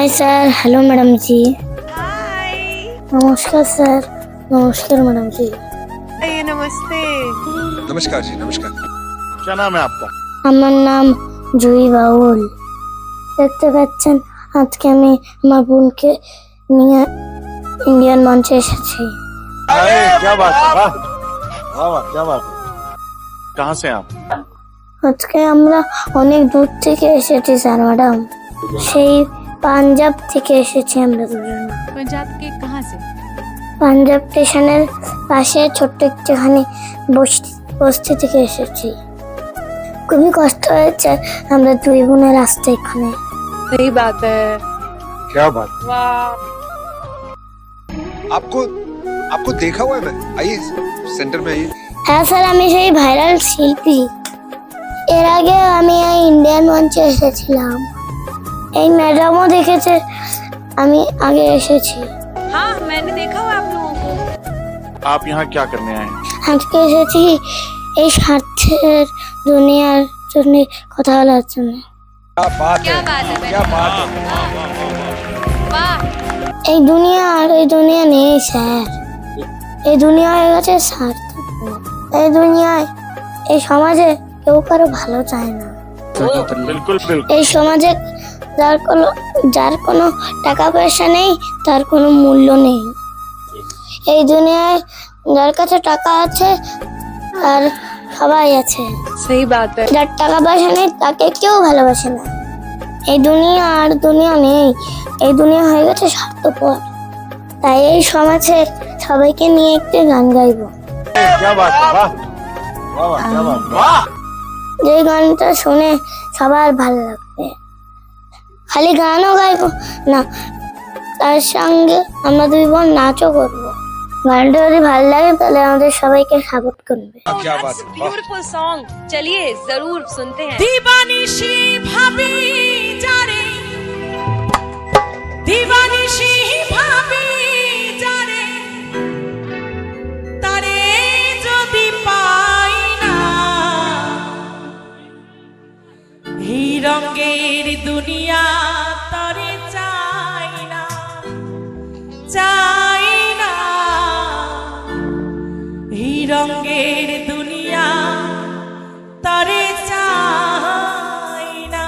Hi sir, hello madam जी। हाय। नमस्कार sir. नमस्कार madam जी। अरे नमस्ते। नमस्कार जी, नमस्कार। क्या नाम है आपका? আমার নাম জুই বাউল। দেখতে পাচ্ছেন আজকে আমি আমার বোনকে নিয়ে ইন্ডিয়ান মঞ্চে এসেছি। अरे क्या बात है, वाह वाह वाह, क्या बात है। कहाँ से आप? আজকে আমরা অনেক দূর থেকে এসেছি স্যার ম্যাডাম। সেই পাঞ্জাব থেকে এসেছি আমরা দুজন। पंजाब के कहाँ से? পাঞ্জাব স্টেশনের পাশে ছোট্ট একটিখানি বস্তি থেকে এসেছি। খুবই কষ্ট হয়েছে আমরা দুই বোনের আসতে এখানে। सही बात है। क्या बात? वाह। आपको देखा हुआ है मैं। आइए सेंटर में आइए। হ্যাঁ স্যার, আমি সেই ভাইরাল শিল্পী। এর আগে আমি এই ইন্ডিয়ান মঞ্চে এসেছিলাম। এই ম্যাডামও দেখেছে আমি আগে এসেছি। हाँ मैंने देखा हुआ आप लोगों को। आप यहाँ क्या करने आए हैं? আজকে এসেছি এই স্বার্থের দুনিয়ার জন্য কথা বলার জন্য। क्या बात क्या है, बात है क्या बात है। वाह। এই দুনিয়া আর এই দুনিয়া নেই স্যার। এই দুনিয়া হয়ে গেছে স্বার্থপর। এই দুনিয়ায় এই সমাজে কেউ কারো ভালো চায় না। बिल्कुल बिल्कुल। এই সমাজে যার কোনো টাকা পয়সা নেই তার কোনো মূল্য নেই। এই দুনিয়ায় যার কাছে টাকা আছে তার সবাই আছে। सही बात है। যার টাকা পয়সা নেই তাকে কেউ ভালোবাসে না। এই দুনিয়া আর দুনিয়া নেই। এই দুনিয়া হয়ে গেছে স্বার্থপর। তাই এই সমাজের সবাইকে নিয়ে একটি গান গাইবো। क्या बात है, वाह वाह वाह, क्या बात है। वाह। যে গানটা শুনে সবার ভালো লাগবে। খালি গানও গাইবো না, তার সঙ্গে আমরা দুই বোন নাচও করবো। গানটা যদি ভালো লাগে তাহলে আমাদের সবাইকে সাপোর্ট করবে। क्या बात है, वाह। Beautiful song. चलिए जरूर सुनते हैं। দিবানিশি ভাবি যারে, দিবানিশি ভাবি যারে, তারে যদি পাই না, এই রঙের দুনিয়া তারে চাই না, চাই না, এই রঙের দুনিয়া তারে চাই না।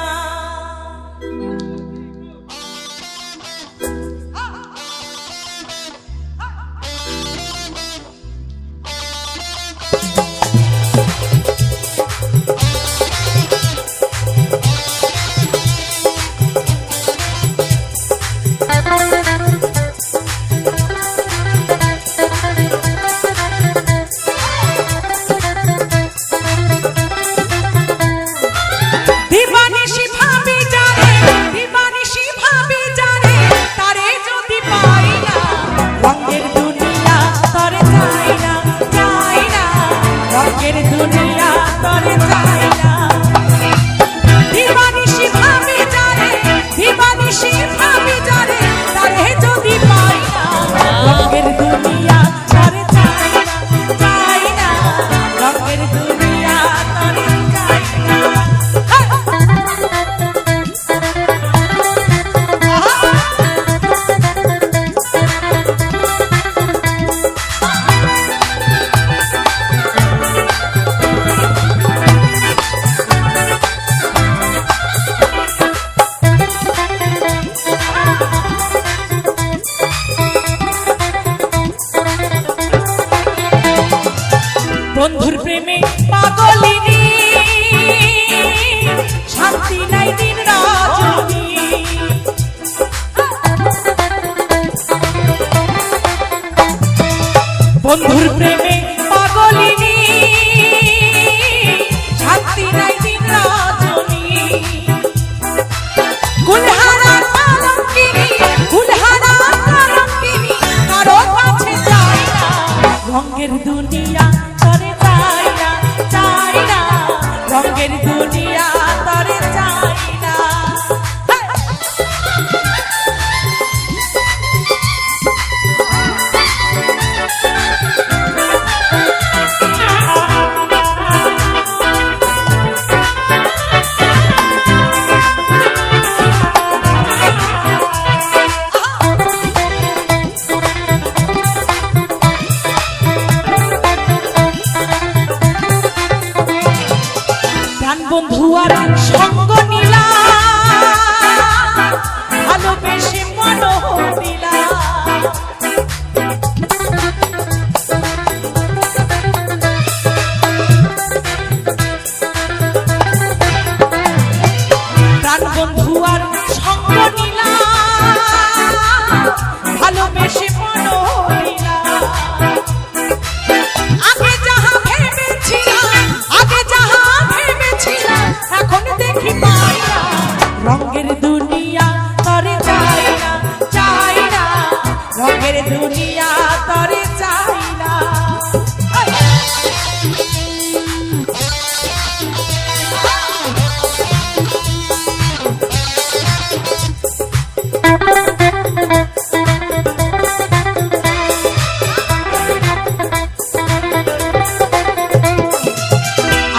রঙের দুনিয়া তরে চাই না।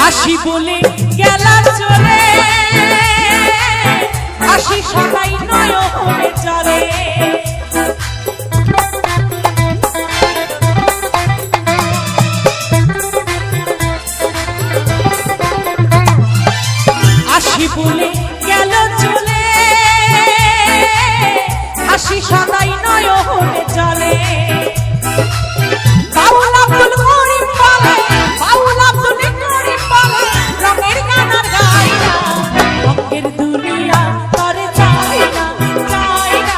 আসি বলে গেলা চলে, আসি সবাই নয়নে চলে। আসি বলে গেল চলে, আসি সদাই নয়নে চলে। বাউল আব্দুল করিম বলে, বাউল আব্দুল করিম বলে, রঙের গান আর গাই না। রঙের দুনিয়া তরে চাই না, চাই না।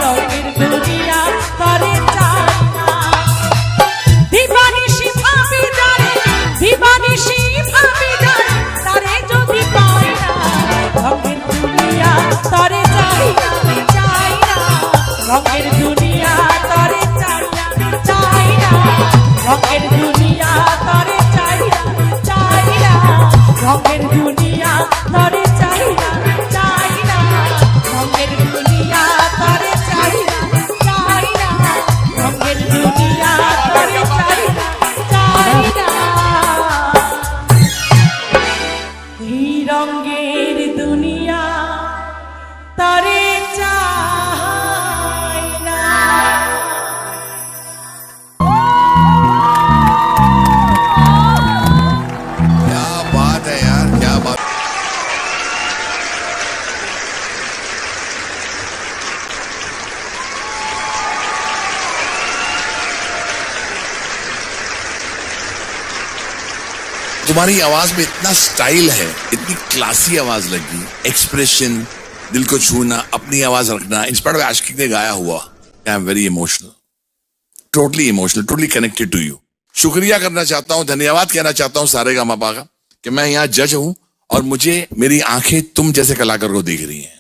রঙের দুনিয়া তরে চাই না। দিবানিশি ভাবি জানে, দিবানিশি ভাবি জানে, তারে যদি পাই না। রঙের দুনিয়া তরে চাই না, চাই না। রঙের দুনিয়া তরে চাই না, চাই না। রঙের দুনিয়া তরে চাই না, চাই না। রঙের দুনিয়া তরে চাই না, চাই না। রঙের দুনিয়া তরে চাই না, চাই না। রঙের দুনিয়া তরে চাই না, চাই না। এই রঙের দুনিয়া তরে চাই না। क्या बात है यार, क्या बात। तुम्हारी आवाज में इतना स्टाइल है, इतनी क्लासी आवाज लगी, एक्सप्रेशन, दिल को छूना, अपनी आवाज रखना। इंस्पायर्ड बाय आशिकी ने गाया हुआ। I am very emotional, totally connected to you. शुक्रिया करना चाहता हूं, धन्यवाद कहना चाहता हूं सारेगामापा का कि मैं यहाँ जज हूं और मुझे मेरी आंखें तुम जैसे कलाकार को देख रही हैं।